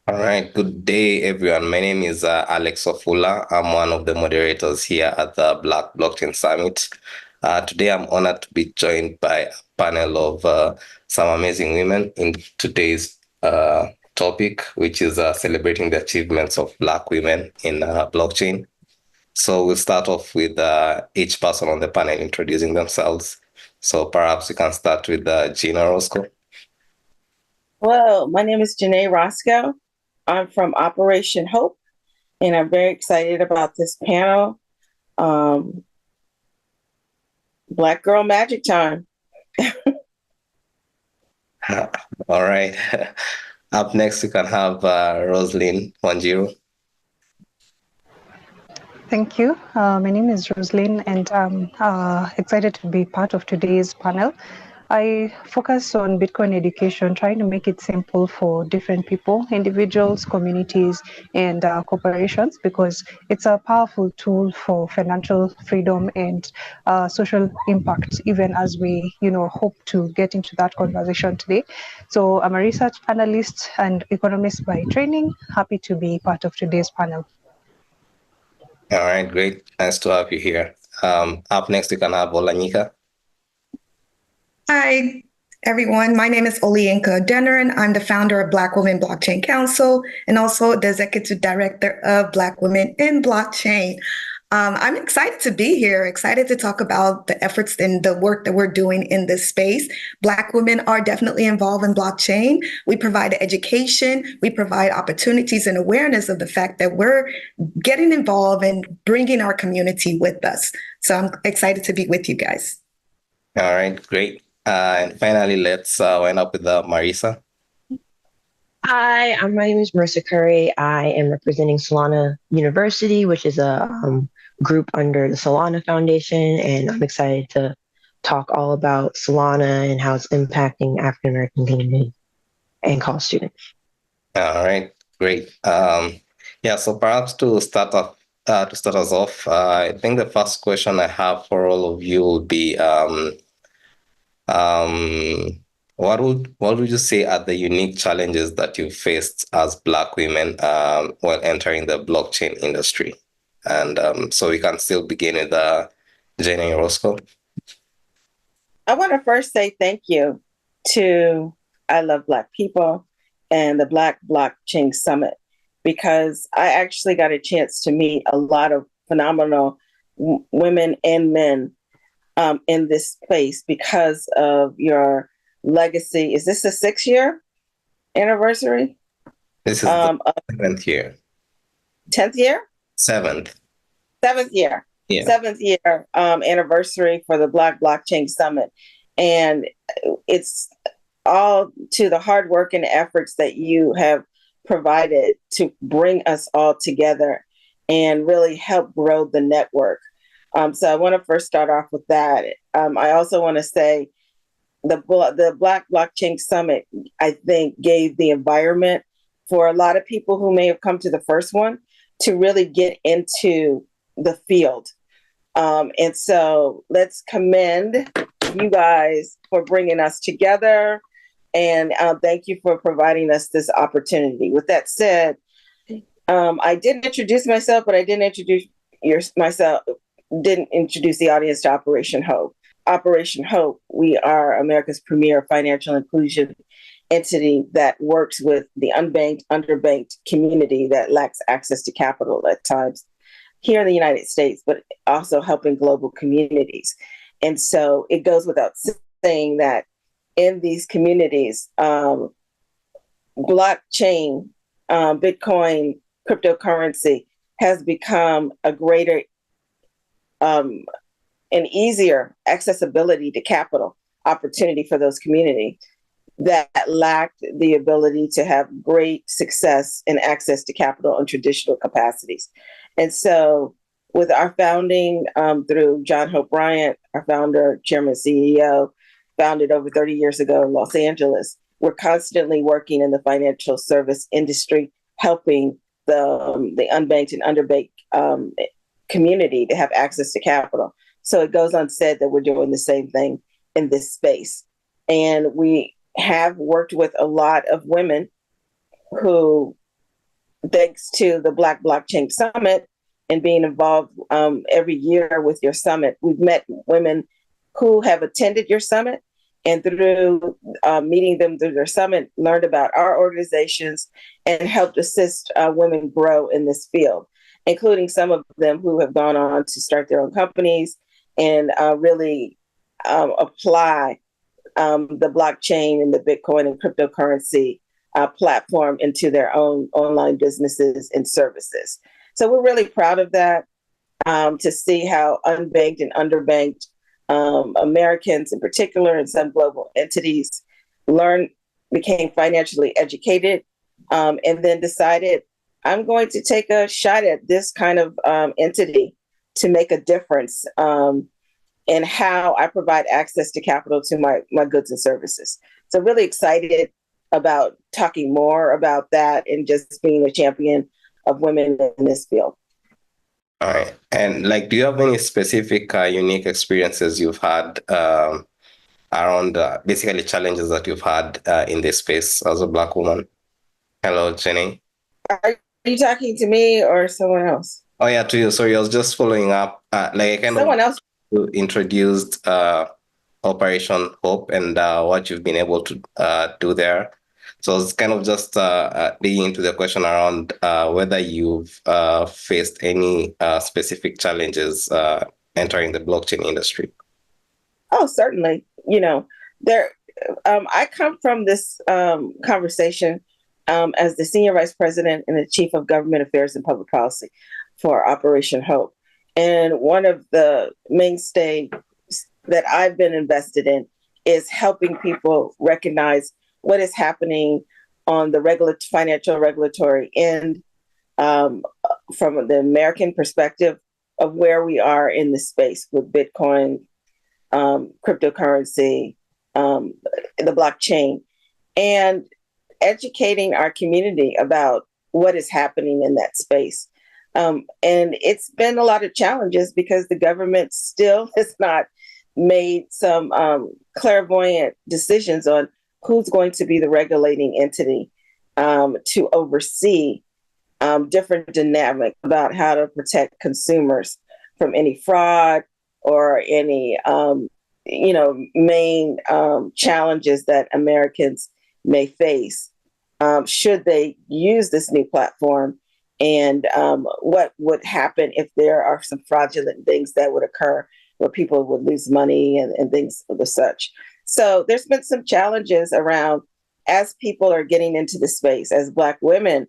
All right, good day, everyone. My name is Alex Ofula. I'm one of the moderators here at the Black Blockchain Summit. Today, I'm honored to be joined by a panel of some amazing women in today's topic, which is celebrating the achievements of Black women in blockchain. So we'll start off with each person on the panel introducing themselves. So perhaps we can start with Gina Roscoe. Hello, my name is Janae Roscoe. I'm from Operation Hope, and I'm very excited about this panel. Black Girl Magic Time. All right. Up next, we can have Roslyn Wanjiru. Thank you. My name is Roslyn, and I'm excited to be part of today's panel. I focus on Bitcoin education, trying to make it simple for different people, individuals, communities, and corporations, because it's a powerful tool for financial freedom and social impact, even as we, hope to get into that conversation today. So I'm a research analyst and economist by training. Happy to be part of today's panel. All right, great. Nice to have you here. Up next, we can have Olanyika. Hi, everyone. My name is Olienka Denner, and I'm the founder of Black Women Blockchain Council and also the executive director of Black Women in Blockchain. I'm excited to be here, excited to talk about the efforts and the work that we're doing in this space. Black women are definitely involved in blockchain. We provide education, we provide opportunities and awareness of the fact that we're getting involved and bringing our community with us. So I'm excited to be with you guys. All right, great. And finally, let's wind up with Marisa. Hi, my name is Marissa Curry. I am representing Solana University, which is a group under the Solana Foundation, and I'm excited to talk all about Solana and how it's impacting African American community and college students. All right, great. So perhaps to start us off, I think the first question I have for all of you will be, what would you say are the unique challenges that you faced as Black women while entering the blockchain industry? And so we can still begin with Jenny Roscoe. I want to first say thank you to I Love Black People and the Black Blockchain Summit, because I actually got a chance to meet a lot of phenomenal women and men in this space because of your legacy. Is this the 6-year anniversary? This is the 7th year. 10th year? 7th. 7th year. Yeah. 7th year anniversary for the Black Blockchain Summit. And it's all to the hard work and efforts that you have provided to bring us all together and really help grow the network. So I want to first start off with that. I also want to say the Black Blockchain Summit, I think, gave the environment for a lot of people who may have come to the first one to really get into the field. And so let's commend you guys for bringing us together. And thank you for providing us this opportunity. With that said, I did introduce myself, but I didn't introduce the audience to Operation Hope. Operation Hope, we are America's premier financial inclusion entity that works with the unbanked, underbanked community that lacks access to capital at times here in the United States, but also helping global communities. And so it goes without saying that in these communities, blockchain, Bitcoin, cryptocurrency has become a greater and easier accessibility to capital opportunity for those communities that lacked the ability to have great success and access to capital in traditional capacities. And so with our founding through John Hope Bryant, our founder, chairman, CEO, founded over 30 years ago in Los Angeles, we're constantly working in the financial service industry, helping the unbanked and underbanked community to have access to capital. So it goes unsaid that we're doing the same thing in this space. And we have worked with a lot of women who thanks to the Black Blockchain Summit and being involved every year with your summit, we've met women who have attended your summit, and through meeting them through their summit, learned about our organizations and helped assist women grow in this field, including some of them who have gone on to start their own companies and really apply the blockchain and the Bitcoin and cryptocurrency platform into their own online businesses and services. So we're really proud of that, to see how unbanked and underbanked Americans in particular and some global entities became financially educated, and then decided, I'm going to take a shot at this kind of entity to make a difference in how I provide access to capital to my goods and services. So really excited about talking more about that and just being a champion of women in this field. All right. And do you have any specific unique experiences you've had around basically challenges that you've had in this space as a Black woman? Hello, Jenny. Are you talking to me or someone else? Oh, yeah, to you. Sorry, I was just following up. Someone else Introduced Operation Hope and what you've been able to do there. So it's kind of just digging into the question around whether you've faced any specific challenges entering the blockchain industry. Oh, certainly. I come from this conversation as the Senior Vice President and the Chief of Government Affairs and Public Policy for Operation Hope. And one of the mainstays that I've been invested in is helping people recognize what is happening on the financial regulatory end, from the American perspective of where we are in the space with Bitcoin, cryptocurrency, the blockchain, and educating our community about what is happening in that space. And it's been a lot of challenges because the government still has not made some clairvoyant decisions on who's going to be the regulating entity to oversee different dynamics about how to protect consumers from any fraud or any main challenges that Americans may face should they use this new platform, and what would happen if there are some fraudulent things that would occur where people would lose money and things of the such. So there's been some challenges around, as people are getting into the space, as Black women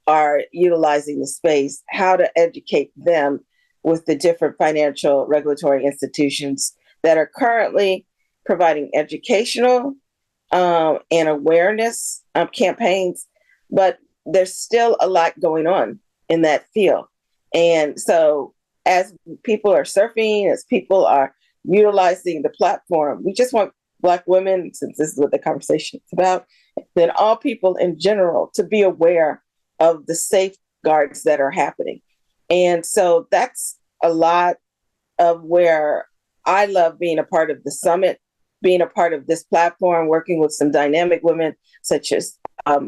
are utilizing the space, how to educate them with the different financial regulatory institutions that are currently providing educational and awareness campaigns, but there's still a lot going on in that field. And so as people are surfing, as people are utilizing the platform, we just want Black women, since this is what the conversation is about, then all people in general to be aware of the safeguards that are happening. And so that's a lot of where I love being a part of the summit, being a part of this platform, working with some dynamic women, such as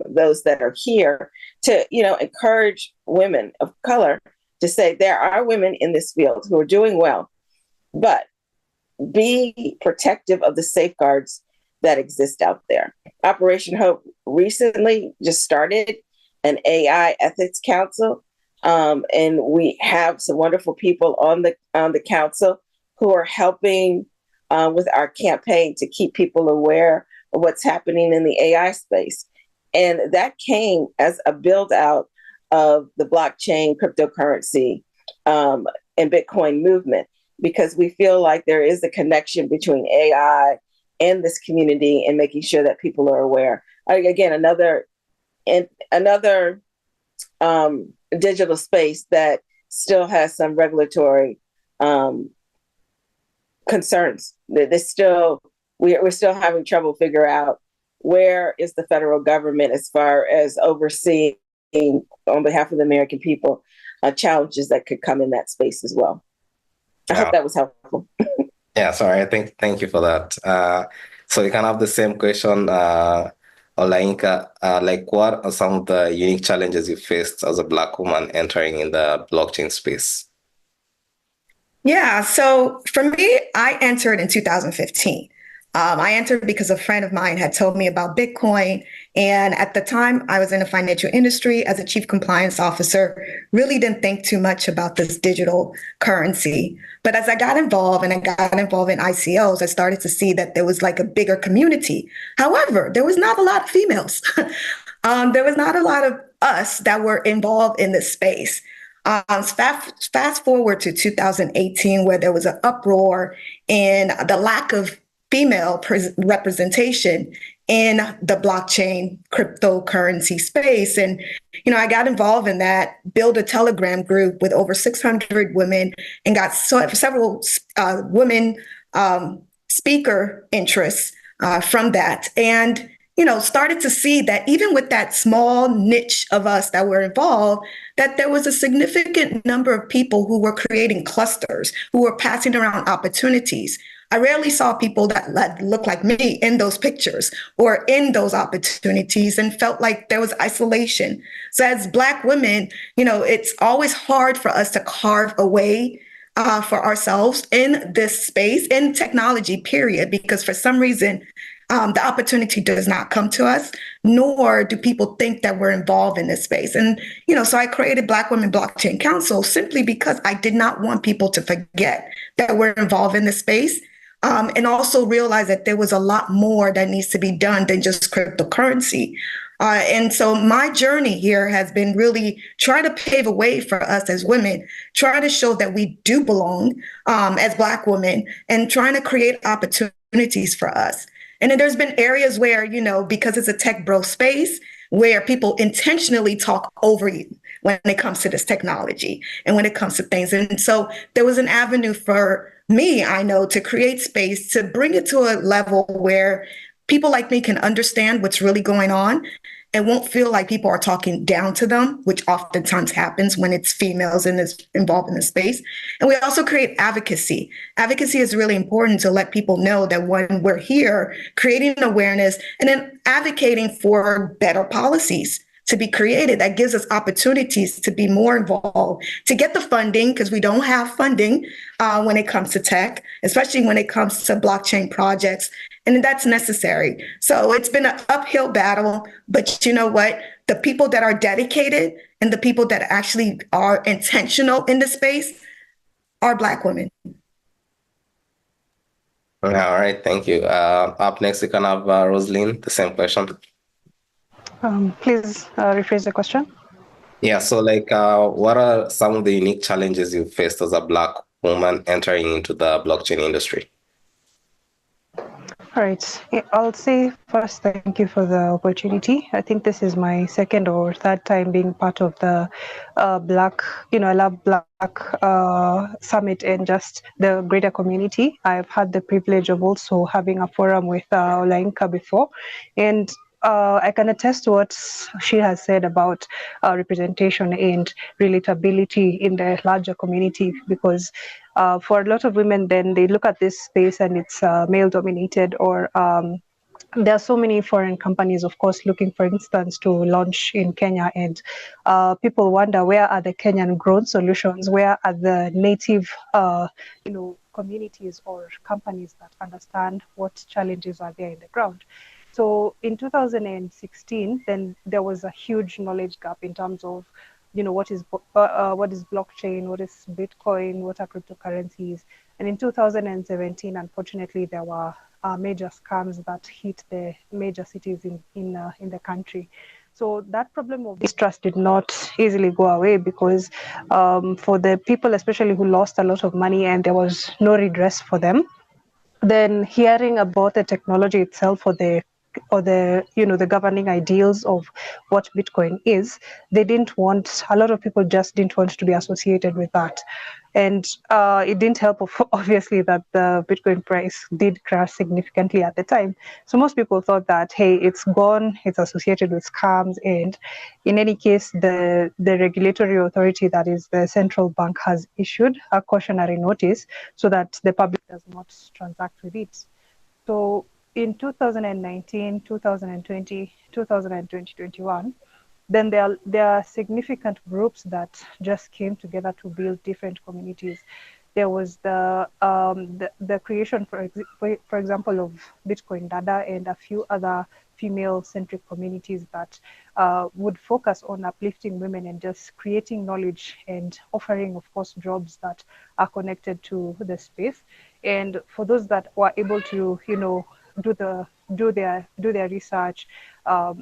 those that are here, to encourage women of color to say there are women in this field who are doing well, but be protective of the safeguards that exist out there. Operation Hope recently just started an AI ethics council, and we have some wonderful people on the council who are helping with our campaign to keep people aware of what's happening in the AI space. And that came as a build out of the blockchain, cryptocurrency, and Bitcoin movement, because we feel like there is a connection between AI and this community and making sure that people are aware. Again, another digital space that still has some regulatory concerns. We're still having trouble figure out where is the federal government as far as overseeing on behalf of the American people challenges that could come in that space as well. I hope that was helpful. Yeah, sorry. Thank you for that. So we can have the same question Olainka, what are some of the unique challenges you faced as a Black woman entering in the blockchain space? Yeah, so for me, I entered in 2015. I entered because a friend of mine had told me about Bitcoin. And at the time, I was in the financial industry as a chief compliance officer, really didn't think too much about this digital currency. But as I got involved and I got involved in ICOs, I started to see that there was like a bigger community. However, there was not a lot of females. There was not a lot of us that were involved in this space. Fast forward to 2018, where there was an uproar in the lack of female representation in the blockchain cryptocurrency space. And, I got involved in that, built a Telegram group with over 600 women and got several women speaker interests from that. And, started to see that even with that small niche of us that were involved, that there was a significant number of people who were creating clusters, who were passing around opportunities. I rarely saw people that looked like me in those pictures or in those opportunities and felt like there was isolation. So as Black women, it's always hard for us to carve a way for ourselves in this space, in technology, period, because for some reason, the opportunity does not come to us, nor do people think that we're involved in this space. And, so I created Black Women Blockchain Council simply because I did not want people to forget that we're involved in this space. And also realize that there was a lot more that needs to be done than just cryptocurrency. And so my journey here has been really trying to pave a way for us as women, trying to show that we do belong as Black women, and trying to create opportunities for us. And then there's been areas where, because it's a tech bro space, where people intentionally talk over you when it comes to this technology and when it comes to things. And so there was an avenue for me, I know, to create space, to bring it to a level where people like me can understand what's really going on and won't feel like people are talking down to them, which oftentimes happens when it's females involved in the space. And we also create advocacy. Advocacy is really important to let people know that when we're here, creating awareness and then advocating for better policies to be created that gives us opportunities to be more involved, to get the funding, because we don't have funding when it comes to tech, especially when it comes to blockchain projects. And that's necessary. So it's been an uphill battle, but you know what? The people that are dedicated and the people that actually are intentional in the space are Black women. All right, thank you. Up next, we can have Rosalind, the same question. Please rephrase the question. Yeah, so what are some of the unique challenges you faced as a Black woman entering into the blockchain industry? All right. I'll say first, thank you for the opportunity. I think this is my second or third time being part of the Black, I love Black Summit and just the greater community. I've had the privilege of also having a forum with Olainka before. And I can attest to what she has said about representation and relatability in the larger community, because for a lot of women, then they look at this space and it's male dominated, or there are so many foreign companies, of course, looking, for instance, to launch in Kenya, and people wonder, where are the Kenyan grown solutions? Where are the native, communities or companies that understand what challenges are there in the ground? So in 2016, then there was a huge knowledge gap in terms of, what is blockchain, what is Bitcoin, what are cryptocurrencies. And in 2017, unfortunately, there were major scams that hit the major cities in the country. So that problem of distrust did not easily go away, because for the people, especially who lost a lot of money and there was no redress for them, then hearing about the technology itself, or the governing ideals of what Bitcoin is, a lot of people just didn't want to be associated with that. And it didn't help, obviously, that the Bitcoin price did crash significantly at the time. So most people thought that, hey, it's gone, it's associated with scams. And in any case, the regulatory authority, that is the central bank, has issued a cautionary notice so that the public does not transact with it. So in 2019, 2020, 2021, then there are significant groups that just came together to build different communities. There was the creation, for example, of Bitcoin Dada and a few other female-centric communities that would focus on uplifting women and just creating knowledge and offering, of course, jobs that are connected to the space. And for those that were able to, do their research,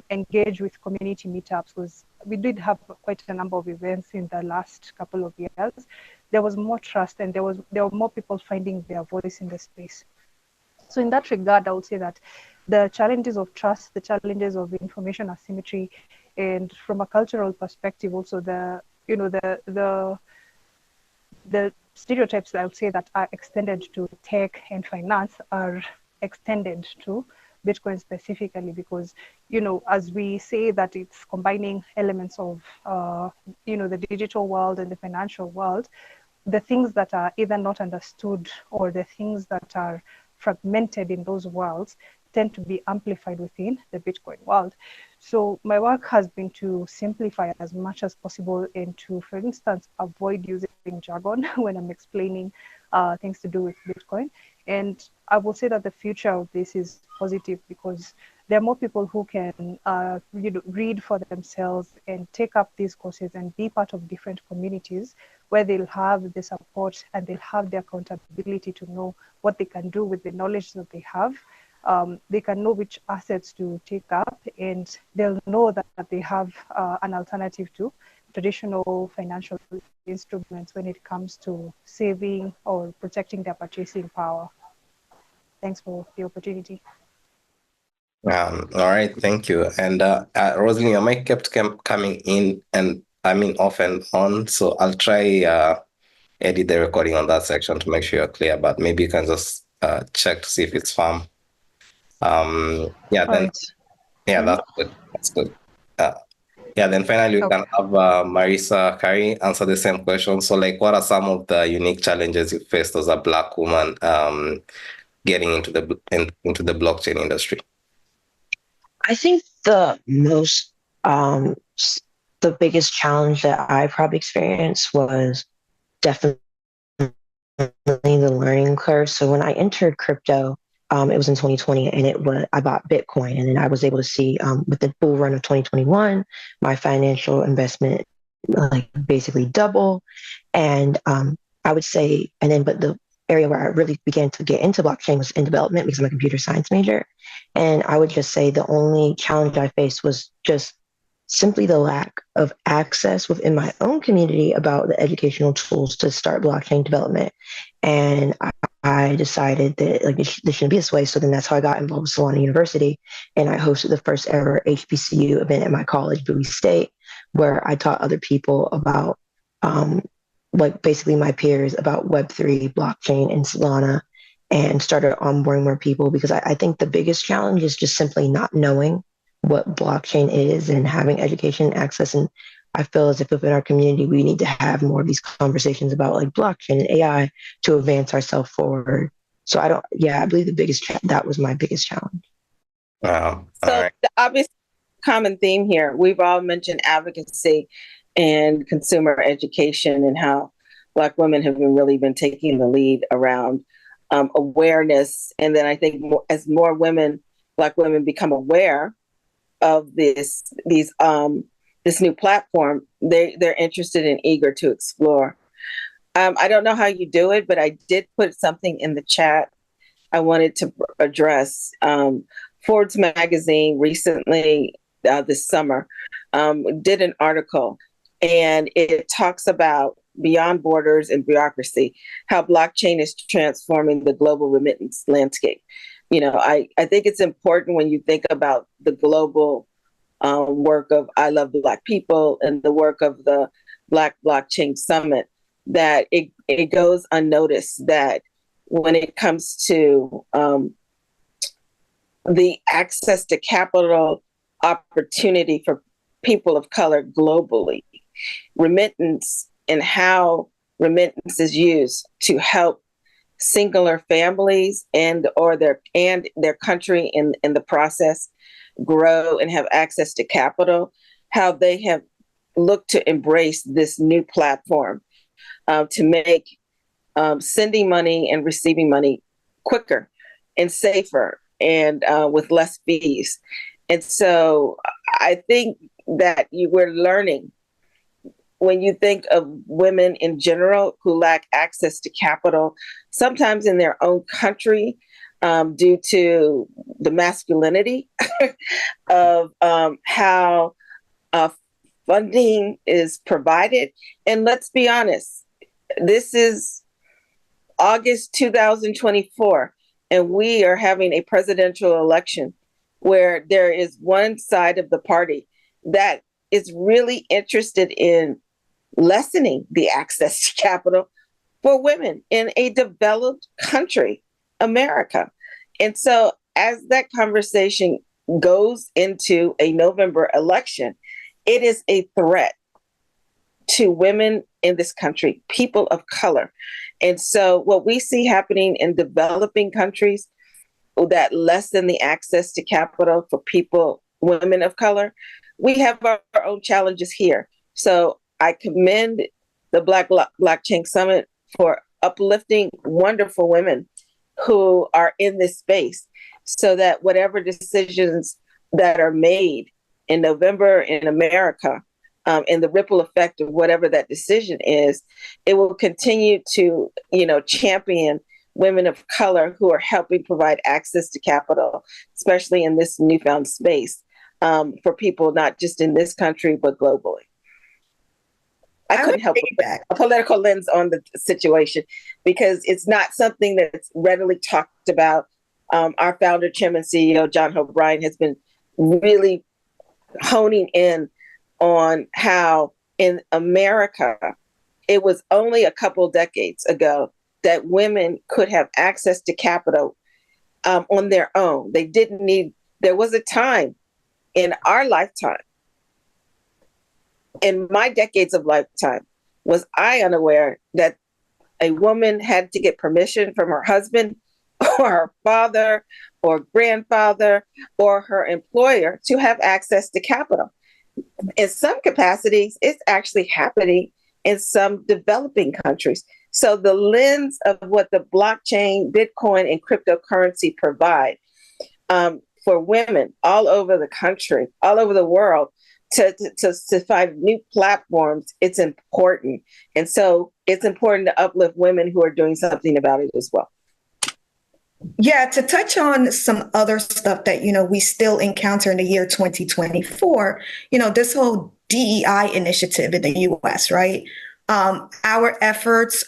engage with community meetups, because we did have quite a number of events in the last couple of years. There was more trust, and there were more people finding their voice in the space. So in that regard, I would say that the challenges of trust, the challenges of information asymmetry, and from a cultural perspective, also the stereotypes that I would say that are extended to tech and finance are extended to Bitcoin specifically, because, as we say that it's combining elements of, the digital world and the financial world, the things that are either not understood or the things that are fragmented in those worlds tend to be amplified within the Bitcoin world. So my work has been to simplify as much as possible and to, for instance, avoid using jargon when I'm explaining things to do with Bitcoin. And I will say that the future of this is positive, because there are more people who can read for themselves and take up these courses and be part of different communities where they'll have the support and they'll have the accountability to know what they can do with the knowledge that they have. They can know which assets to take up, and they'll know that they have an alternative to traditional financial instruments when it comes to saving or protecting their purchasing power. Thanks for the opportunity. All right, thank you. And Rosalind, your mic kept coming in, and I mean off and on. So I'll try edit the recording on that section to make sure you're clear. But maybe you can just check to see if it's firm. Yeah, then Right. yeah, that's good. That's good. Yeah, then finally we can have Marisa Kari answer the same question. So, like, what are some of the unique challenges you faced as a Black woman getting into the blockchain industry? I think the biggest challenge that I probably experienced was definitely the learning curve. So when I entered crypto, it was in 2020, and I bought Bitcoin, and then I was able to see with the bull run of 2021, my financial investment like basically double, and I would say, but the area where I really began to get into blockchain was in development because I'm a computer science major, and I would just say the only challenge I faced was just simply the lack of access within my own community about the educational tools to start blockchain development. And I decided that like this shouldn't be this way. So then that's how I got involved with Solana University. And I hosted the first ever HBCU event at my college, Bowie State, where I taught other people about like basically my peers about Web3, blockchain, and Solana, and started onboarding more people, because I think the biggest challenge is just simply not knowing what blockchain is and having education and access. And I feel as if within our community, we need to have more of these conversations about like blockchain and AI to advance ourselves forward. So I believe that was my biggest challenge. Wow. So the obvious common theme here, we've all mentioned advocacy and consumer education and how Black women have really been taking the lead around awareness. And then I think as more Black women become aware of this new platform, they're interested and eager to explore. I don't know how you do it, but I did put something in the chat I wanted to address. Forbes magazine recently, this summer, did an article, and it talks about beyond borders and bureaucracy, how blockchain is transforming the global remittance landscape. I think it's important when you think about the global work of I Love Black People and the work of the Black Blockchain Summit, that it goes unnoticed that when it comes to the access to capital opportunity for people of color globally, remittance and how remittance is used to help singular families and their country in the process grow and have access to capital, how they have looked to embrace this new platform to make sending money and receiving money quicker and safer and with less fees. And so I think that we're learning when you think of women in general who lack access to capital, sometimes in their own country, due to the masculinity of how uh, funding is provided. And let's be honest, this is August 2024, and we are having a presidential election where there is one side of the party that is really interested in lessening the access to capital for women in a developed country, America. And so, as that conversation goes into a November election, it is a threat to women in this country, people of color. And so, what we see happening in developing countries that lessen the access to capital for people, women of color, we have our own challenges here. So, I commend the Black Blockchain Summit for uplifting wonderful women who are in this space so that whatever decisions that are made in November in America, and the ripple effect of whatever that decision is, it will continue to, champion women of color who are helping provide access to capital, especially in this newfound space, for people not just in this country, but globally. I couldn't help but put a political lens on the situation because it's not something that's readily talked about. Our founder, chairman, CEO, John Hope Bryant, has been really honing in on how in America, it was only a couple decades ago that women could have access to capital on their own. They didn't need, there was a time in our lifetime, in my decades of lifetime, was I unaware that a woman had to get permission from her husband or her father or grandfather or her employer to have access to capital. In some capacities, it's actually happening in some developing countries. So the lens of what the blockchain, Bitcoin, and cryptocurrency provide for women all over the country, all over the world, to find new platforms, it's important. And so it's important to uplift women who are doing something about it as well. Yeah, to touch on some other stuff that, we still encounter in the year 2024, this whole DEI initiative in the US, right? Our efforts,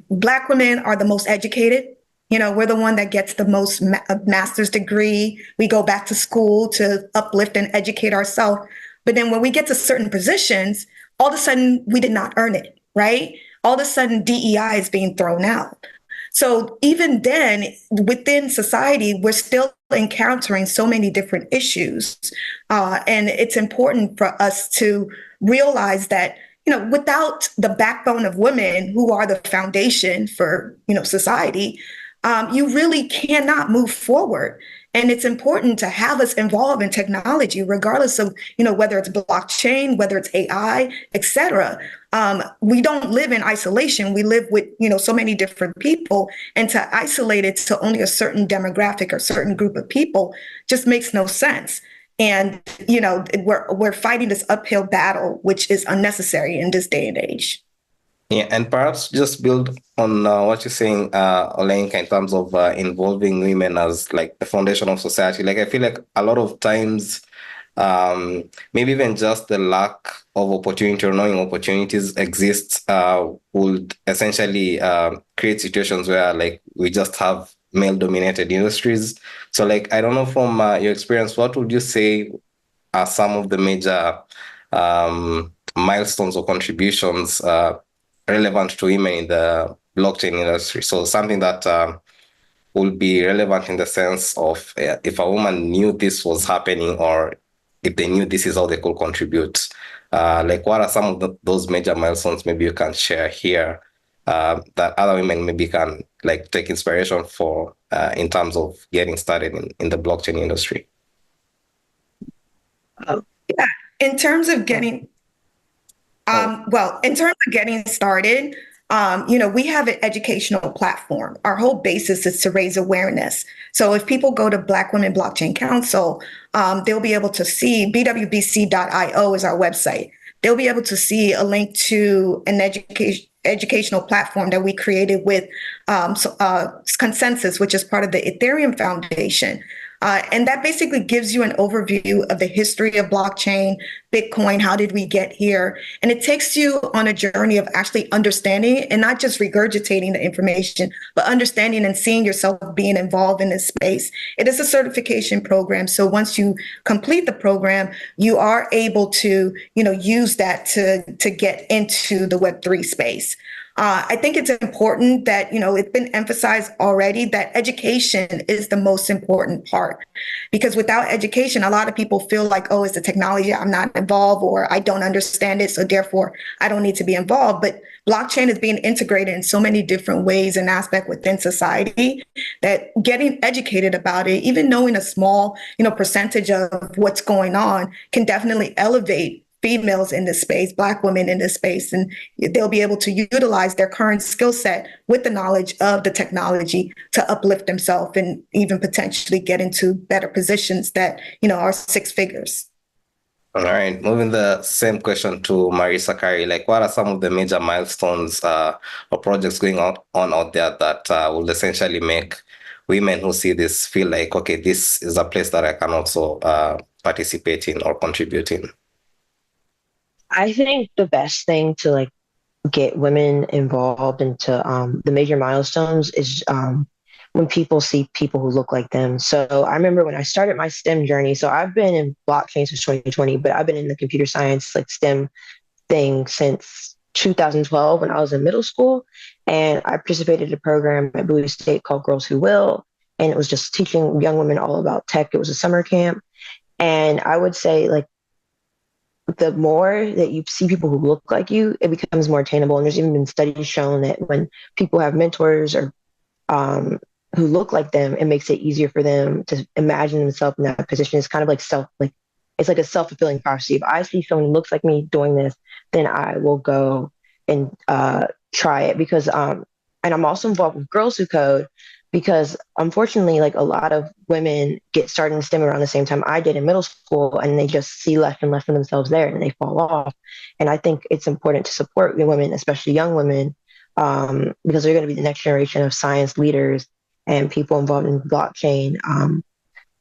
Black women are the most educated. We're the one that gets the most master's degree. We go back to school to uplift and educate ourselves. But then when we get to certain positions, all of a sudden we did not earn it, right? All of a sudden DEI is being thrown out. So even then, within society, we're still encountering so many different issues. And it's important for us to realize that, without the backbone of women who are the foundation for, society, you really cannot move forward. And it's important to have us involved in technology, regardless of, whether it's blockchain, whether it's AI, et cetera. We don't live in isolation. We live with, so many different people, and to isolate it to only a certain demographic or certain group of people just makes no sense. And, we're fighting this uphill battle, which is unnecessary in this day and age. Yeah, and perhaps just build on what you're saying, Olenka, in terms of involving women as like the foundation of society. Like I feel like a lot of times, maybe even just the lack of opportunity or knowing opportunities exist would essentially create situations where like we just have male-dominated industries. So like, I don't know from your experience, what would you say are some of the major milestones or contributions relevant to women in the blockchain industry? So something that will be relevant in the sense of if a woman knew this was happening, or if they knew this is how they could contribute. Like what are some of those major milestones maybe you can share here that other women maybe can like take inspiration for in terms of getting started in the blockchain industry? Yeah, in terms of getting in terms of getting started, we have an educational platform. Our whole basis is to raise awareness. So if people go to Black Women Blockchain Council, they'll be able to see bwbc.io is our website. They'll be able to see a link to an educational platform that we created with Consensus, which is part of the Ethereum Foundation. And that basically gives you an overview of the history of blockchain, Bitcoin, how did we get here? And it takes you on a journey of actually understanding it and not just regurgitating the information, but understanding and seeing yourself being involved in this space. It is a certification program. So once you complete the program, you are able to, use that to get into the Web3 space. I think it's important that, it's been emphasized already that education is the most important part, because without education, a lot of people feel like, oh, it's the technology, I'm not involved, or I don't understand it, so therefore I don't need to be involved. But blockchain is being integrated in so many different ways and aspects within society that getting educated about it, even knowing a small, percentage of what's going on, can definitely elevate females in this space, Black women in this space, and they'll be able to utilize their current skill set with the knowledge of the technology to uplift themselves and even potentially get into better positions that, are six figures. All right, moving the same question to Marisa Kari, like what are some of the major milestones or projects going on out there that will essentially make women who see this feel like, okay, this is a place that I can also participate in or contribute in? I think the best thing to like get women involved into the major milestones is when people see people who look like them. So I remember when I started my STEM journey. So I've been in blockchain since 2020, but I've been in the computer science like STEM thing since 2012 when I was in middle school. And I participated in a program at Bowie State called Girls Who Will. And it was just teaching young women all about tech. It was a summer camp. And I would say like the more that you see people who look like you, it becomes more attainable. And there's even been studies shown that when people have mentors or who look like them, it makes it easier for them to imagine themselves in that position. It's kind of like it's like a self-fulfilling prophecy. If I see someone who looks like me doing this, then I will go and try it and I'm also involved with Girls Who Code, because unfortunately, like a lot of women get started in STEM around the same time I did in middle school, and they just see less and less of themselves there and they fall off. And I think it's important to support women, especially young women, because they're going to be the next generation of science leaders and people involved in blockchain,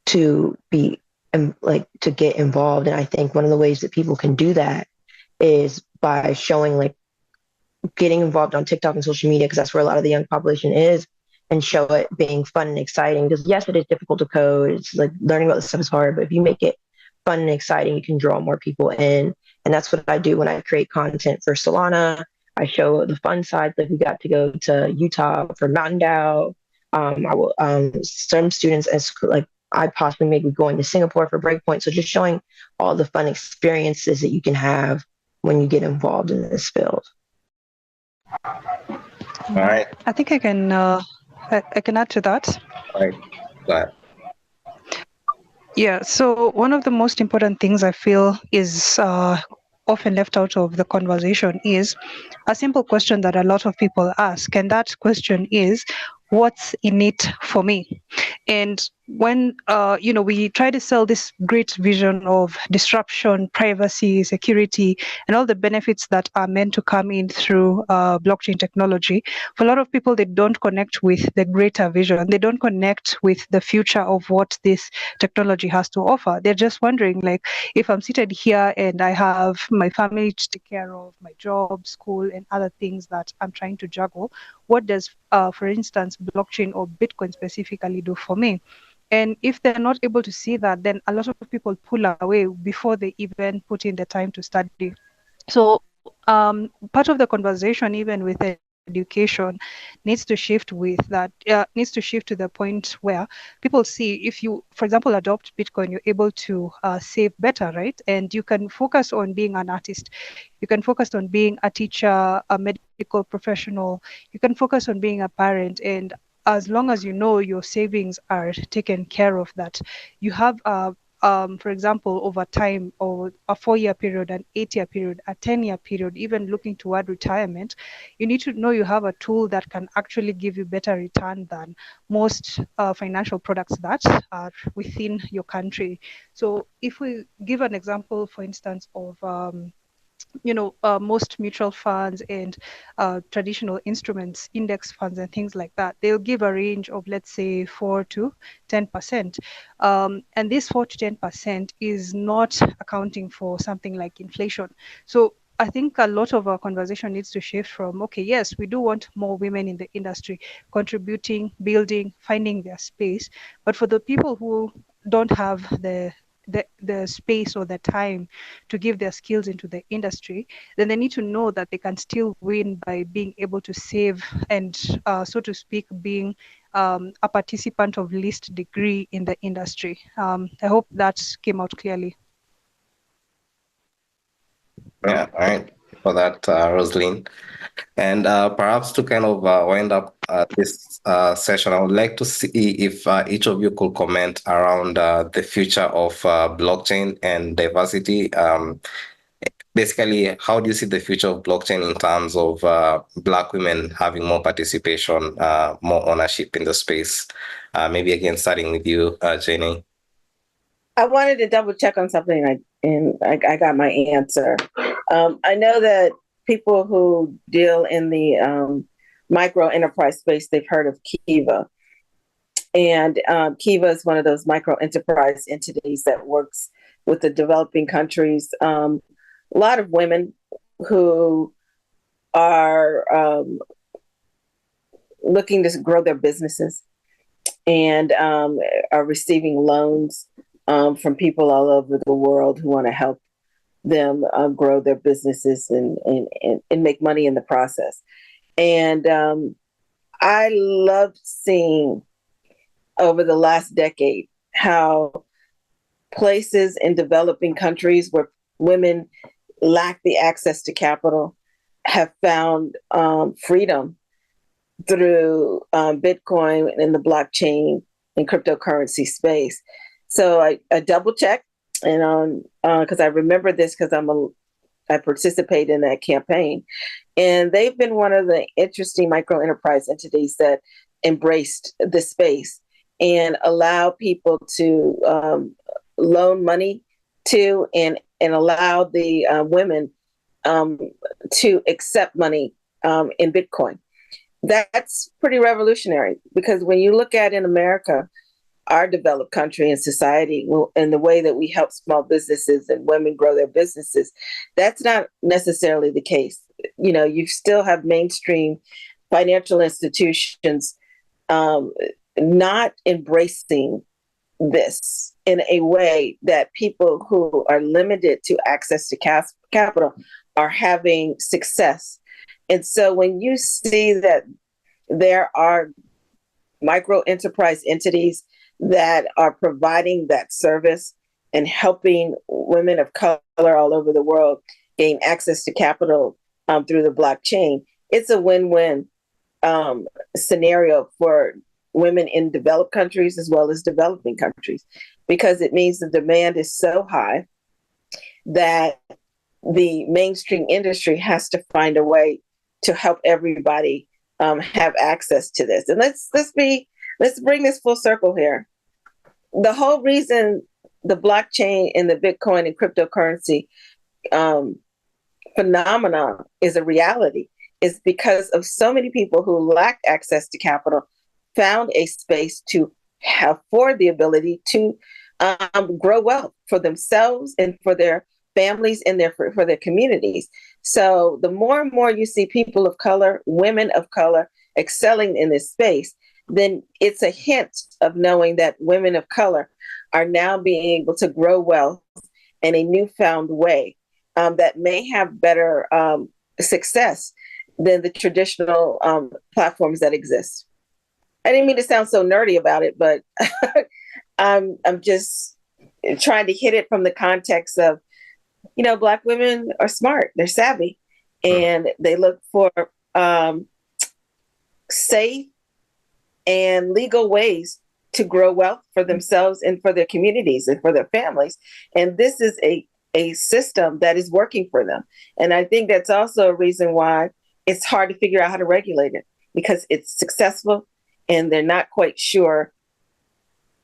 to be to get involved. And I think one of the ways that people can do that is by showing like getting involved on TikTok and social media, because that's where a lot of the young population is, and show it being fun and exciting. Because yes, it is difficult to code. It's like learning about this stuff is hard, but if you make it fun and exciting, you can draw more people in. And that's what I do when I create content for Solana. I show the fun side. Like we got to go to Utah for Mountain Dow. I will some students as like I possibly may be going to Singapore for Breakpoint. So just showing all the fun experiences that you can have when you get involved in this field. All right. I think I can add to that. All right. Go ahead. Yeah, so one of the most important things I feel is often left out of the conversation is a simple question that a lot of people ask, and that question is, what's in it for me? And when we try to sell this great vision of disruption, privacy, security, and all the benefits that are meant to come in through blockchain technology, for a lot of people, they don't connect with the greater vision. They don't connect with the future of what this technology has to offer. They're just wondering, like, if I'm seated here and I have my family to take care of, my job, school, and other things that I'm trying to juggle, what does, for instance, blockchain or Bitcoin specifically do for me? And if they're not able to see that, then a lot of people pull away before they even put in the time to study. So part of the conversation, even with education needs to shift with that, needs to shift to the point where people see if you, for example, adopt Bitcoin, you're able to save better, right? And you can focus on being an artist. You can focus on being a teacher, a medical professional. You can focus on being a parent. And as long as you know your savings are taken care of, that you have for example, over time, or a 4-year period, an 8-year period, a 10-year period, even looking toward retirement, you need to know you have a tool that can actually give you better return than most financial products that are within your country. So if we give an example, for instance, of most mutual funds and traditional instruments, index funds and things like that, they'll give a range of, let's say, 4 to 10%. And this 4 to 10% is not accounting for something like inflation. So I think a lot of our conversation needs to shift from, okay, yes, we do want more women in the industry contributing, building, finding their space. But for the people who don't have the space or the time to give their skills into the industry, then they need to know that they can still win by being able to save and, so to speak, being a participant of least degree in the industry. I hope that came out clearly. Yeah, all right. For that, Rosaline. And perhaps to kind of wind up this session, I would like to see if each of you could comment around the future of blockchain and diversity. Basically, how do you see the future of blockchain in terms of Black women having more participation, more ownership in the space? Maybe again, starting with you, Jenny. I wanted to double check on something, and I got my answer. I know that people who deal in the micro enterprise space, they've heard of Kiva. And Kiva is one of those micro enterprise entities that works with the developing countries. A lot of women who are looking to grow their businesses and are receiving loans from people all over the world who want to help them grow their businesses and make money in the process. And I loved seeing over the last decade how places in developing countries where women lack the access to capital have found freedom through Bitcoin and the blockchain and cryptocurrency space. So I double checked, and because I remember this because I participate in that campaign, and they've been one of the interesting micro enterprise entities that embraced the space and allow people to loan money to and allow the women to accept money in Bitcoin. That's pretty revolutionary because when you look at in America, our developed country and society, and the way that we help small businesses and women grow their businesses, that's not necessarily the case. You know, you still have mainstream financial institutions not embracing this in a way that people who are limited to access to capital are having success. And so when you see that there are micro enterprise entities that are providing that service and helping women of color all over the world gain access to capital through the blockchain, it's a win-win scenario for women in developed countries as well as developing countries, because it means the demand is so high that the mainstream industry has to find a way to help everybody have access to this. And let's bring this full circle here. The whole reason the blockchain and the Bitcoin and cryptocurrency phenomenon is a reality is because of so many people who lacked access to capital found a space to afford the ability to grow wealth for themselves and for their families and for their communities. So the more and more you see people of color, women of color excelling in this space, then it's a hint of knowing that women of color are now being able to grow wealth in a newfound way that may have better success than the traditional platforms that exist. I didn't mean to sound so nerdy about it, but I'm just trying to hit it from the context of, Black women are smart, they're savvy, and they look for safe and legal ways to grow wealth for themselves and for their communities and for their families. And this is a system that is working for them. And I think that's also a reason why it's hard to figure out how to regulate it, because it's successful and they're not quite sure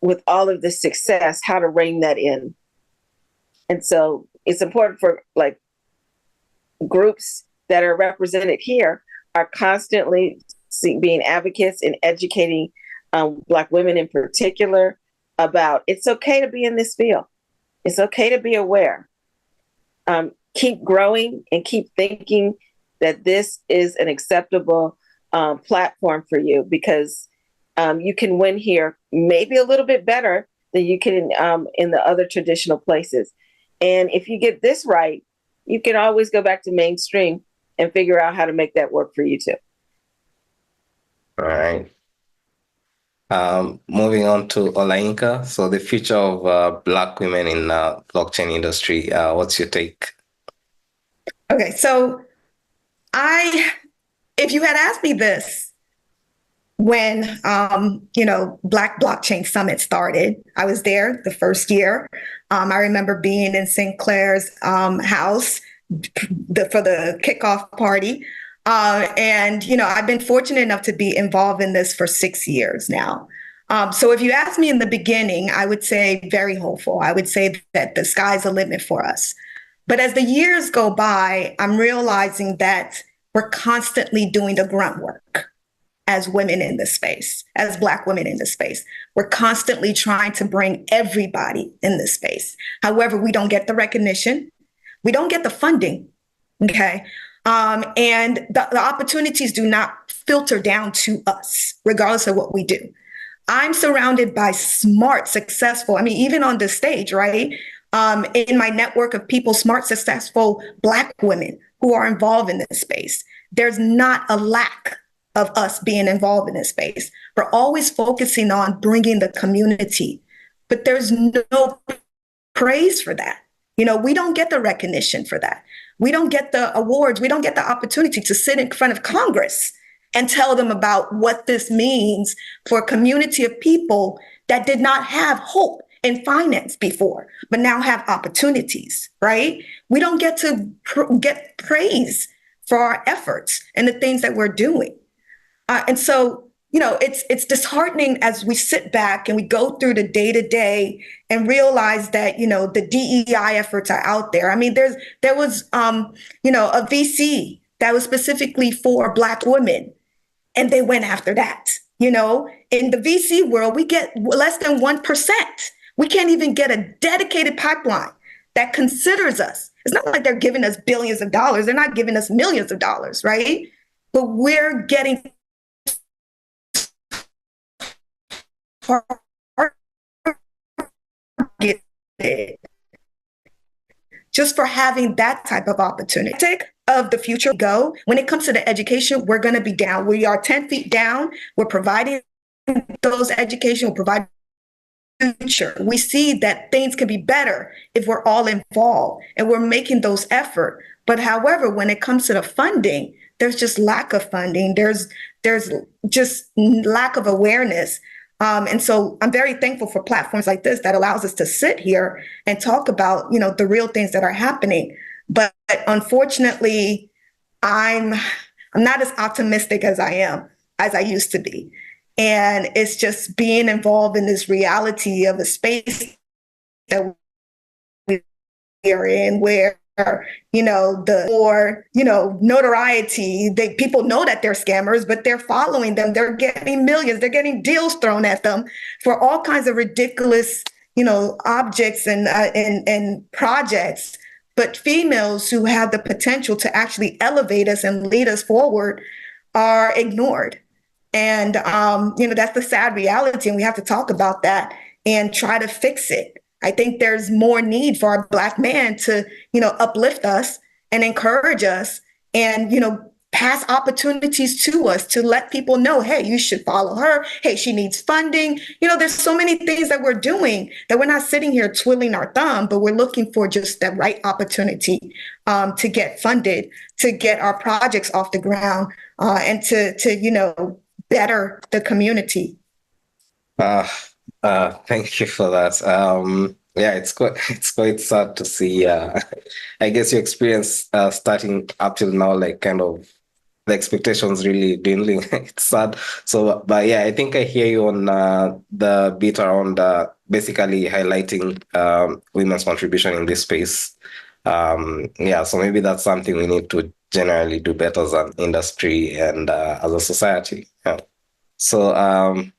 with all of the success how to rein that in. And so it's important for like groups that are represented here are constantly being advocates and educating Black women in particular about it's okay to be in this field. It's okay to be aware. Keep growing and keep thinking that this is an acceptable platform for you, because you can win here maybe a little bit better than you can in the other traditional places. And if you get this right, you can always go back to mainstream and figure out how to make that work for you too. All right. Moving on to Olainka. So the future of Black women in blockchain industry. What's your take? Okay, so if you had asked me this when Black Blockchain Summit started, I was there the first year. I remember being in Sinclair's house for the kickoff party. And I've been fortunate enough to be involved in this for 6 years now. So if you asked me in the beginning, I would say very hopeful. I would say that the sky's the limit for us. But as the years go by, I'm realizing that we're constantly doing the grunt work as women in this space, as Black women in this space. We're constantly trying to bring everybody in this space. However, we don't get the recognition. We don't get the funding, okay? And the opportunities do not filter down to us, regardless of what we do. I'm surrounded by smart, successful, even on this stage, right? In my network of people, smart, successful Black women who are involved in this space. There's not a lack of us being involved in this space. We're always focusing on bringing the community, but there's no praise for that. We don't get the recognition for that. We don't get the awards. We don't get the opportunity to sit in front of Congress and tell them about what this means for a community of people that did not have hope in finance before, but now have opportunities, right? We don't get to get praise for our efforts and the things that we're doing. And so, it's disheartening as we sit back and we go through the day to day and realize that, the DEI efforts are out there. There was, a VC that was specifically for Black women, and they went after that. In the VC world, we get less than 1%. We can't even get a dedicated pipeline that considers us. It's not like they're giving us billions of dollars. They're not giving us millions of dollars, right? But we're getting just for having that type of opportunity. Of the future go, when it comes to the education, we're going to be down. We are 10 feet down. We're providing those education, we're providing future. We see that things can be better if we're all involved and we're making those efforts. But however, when it comes to the funding, there's just lack of funding. There's just lack of awareness. And so I'm very thankful for platforms like this that allows us to sit here and talk about, the real things that are happening. But unfortunately, I'm not as optimistic as I used to be. And it's just being involved in this reality of a space that we are in where, notoriety, people know that they're scammers, but they're following them. They're getting millions. They're getting deals thrown at them for all kinds of ridiculous, objects and projects. But females who have the potential to actually elevate us and lead us forward are ignored. And, that's the sad reality. And we have to talk about that and try to fix it. I think there's more need for our Black man to, uplift us and encourage us and, pass opportunities to us to let people know, hey, you should follow her. Hey, she needs funding. There's so many things that we're doing that we're not sitting here twiddling our thumb, but we're looking for just the right opportunity to get funded, to get our projects off the ground, and to better the community. Thank you for that. Yeah, it's quite sad to see. I guess your experience starting up till now, like kind of the expectations really dwindling. It's sad. So, but yeah, I think I hear you on the bit around basically highlighting women's contribution in this space. Yeah, so maybe that's something we need to generally do better as an industry and as a society. Yeah. So,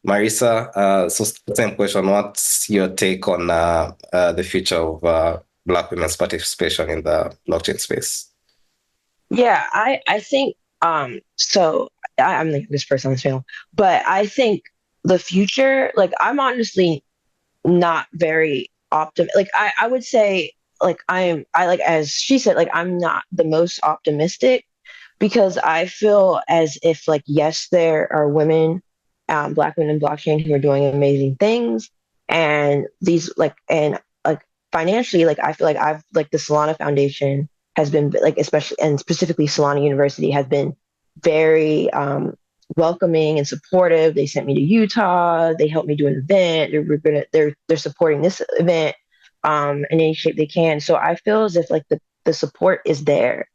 Marisa, so same question. What's your take on the future of Black women's participation in the blockchain space? Yeah, I think so I'm the youngest person on this panel, but I think the future, like I'm honestly not very like I would say like I like as she said, like I'm not the most optimistic because I feel as if like yes, there are women, Black women in blockchain who are doing amazing things, and these like financially, like I feel like I've like the Solana Foundation has been like especially and specifically Solana University has been very welcoming and supportive. They sent me to Utah. They helped me do an event. They're supporting this event in any shape they can. So I feel as if like the support is there,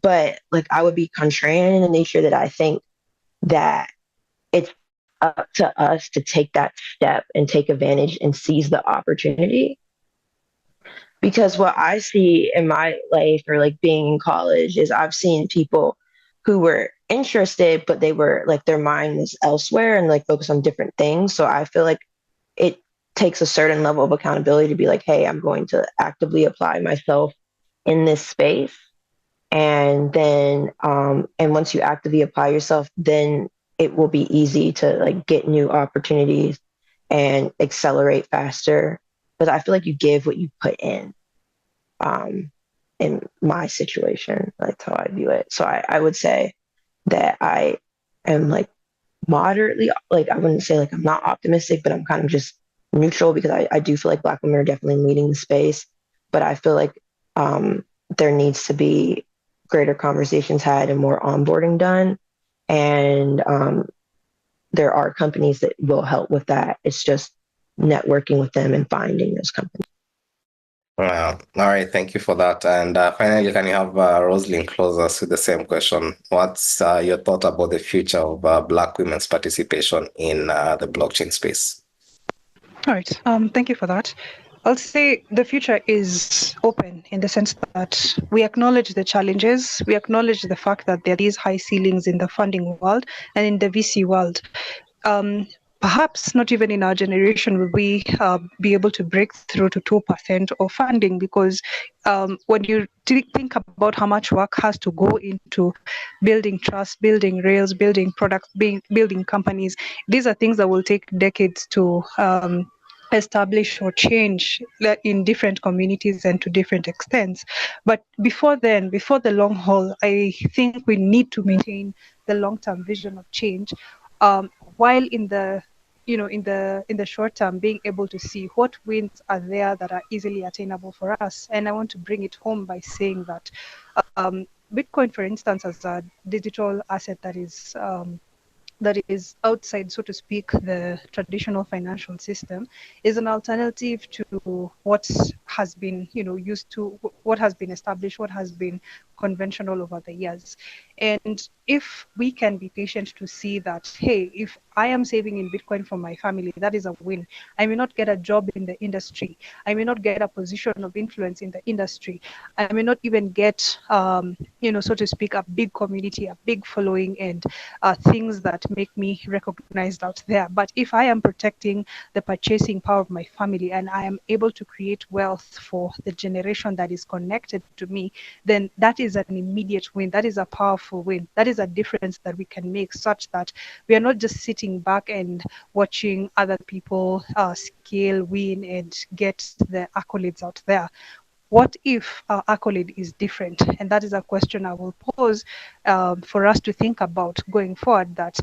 but like I would be contrarian in the nature that I think that it's up to us to take that step and take advantage and seize the opportunity. Because what I see in my life or like being in college is I've seen people who were interested, but they were like their mind was elsewhere and like focused on different things. So I feel like it takes a certain level of accountability to be like, hey, I'm going to actively apply myself in this space. And then and once you actively apply yourself, then it will be easy to like get new opportunities and accelerate faster. Because I feel like you give what you put in my situation. That's how I view it. So I would say that I am like moderately, like I wouldn't say like I'm not optimistic, but I'm kind of just neutral because I do feel like Black women are definitely leading the space. But I feel like there needs to be greater conversations had and more onboarding done. And there are companies that will help with that. It's just networking with them and finding those companies. All right, thank you for that. And finally, can you have Rosalind close us with the same question? What's your thought about the future of Black women's participation in the blockchain space? All right. Thank you for that. I'll say the future is open in the sense that we acknowledge the challenges. We acknowledge the fact that there are these high ceilings in the funding world and in the VC world. Perhaps not even in our generation will we be able to break through to 2% of funding because when you think about how much work has to go into building trust, building rails, building products, building companies, these are things that will take decades to establish or change in different communities and to different extents. But before then, before the long haul, I think we need to maintain the long-term vision of change, while in the short term, being able to see what wins are there that are easily attainable for us. And I want to bring it home by saying that Bitcoin, for instance, as a digital asset that is outside, so to speak, the traditional financial system, is an alternative to what has been, used to, what has been established, what has been conventional over the years. And if we can be patient to see that, hey, if I am saving in Bitcoin for my family, that is a win. I may not get a job in the industry. I may not get a position of influence in the industry. I may not even get, so to speak, a big community, a big following, and things that make me recognized out there. But if I am protecting the purchasing power of my family and I am able to create wealth for the generation that is connected to me, then that is an immediate win. That is a powerful win. That is a difference that we can make, such that we are not just sitting back and watching other people scale, win, and get the accolades out there. what if our accolade is different? And that is a question I will pose for us to think about going forward, that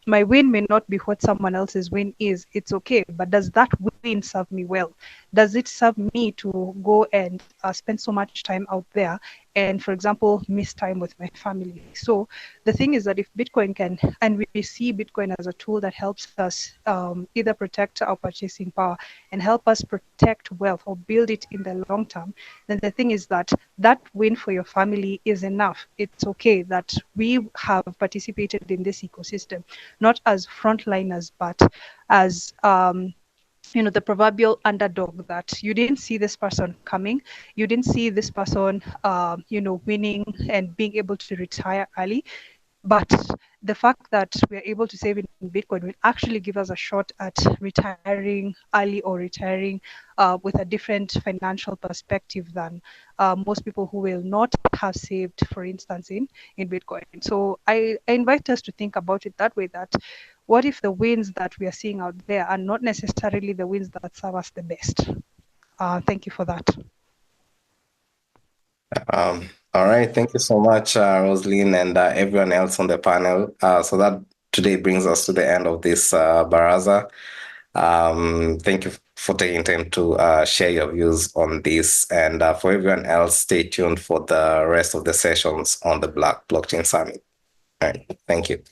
my win may not be what someone else's win is. It's okay, but does that win serve me well? Does it serve me to go and spend so much time out there and, for example, miss time with my family? So the thing is that if Bitcoin can, and we see Bitcoin as a tool that helps us either protect our purchasing power and help us protect wealth or build it in the long term, then the thing is that that win for your family is enough. It's okay that we have participated in this ecosystem, not as frontliners, but as the proverbial underdog, that you didn't see this person coming, you didn't see this person winning and being able to retire early, but the fact that we're able to save in Bitcoin will actually give us a shot at retiring early or retiring with a different financial perspective than most people who will not have saved, for instance, in Bitcoin. So I invite us to think about it that way, that what if the wins that we are seeing out there are not necessarily the wins that serve us the best? Thank you for that. All right, thank you so much, Rosaline, and everyone else on the panel. So that today brings us to the end of this Baraza. Thank you for taking time to share your views on this. And for everyone else, stay tuned for the rest of the sessions on the Black Blockchain Summit. All right, thank you.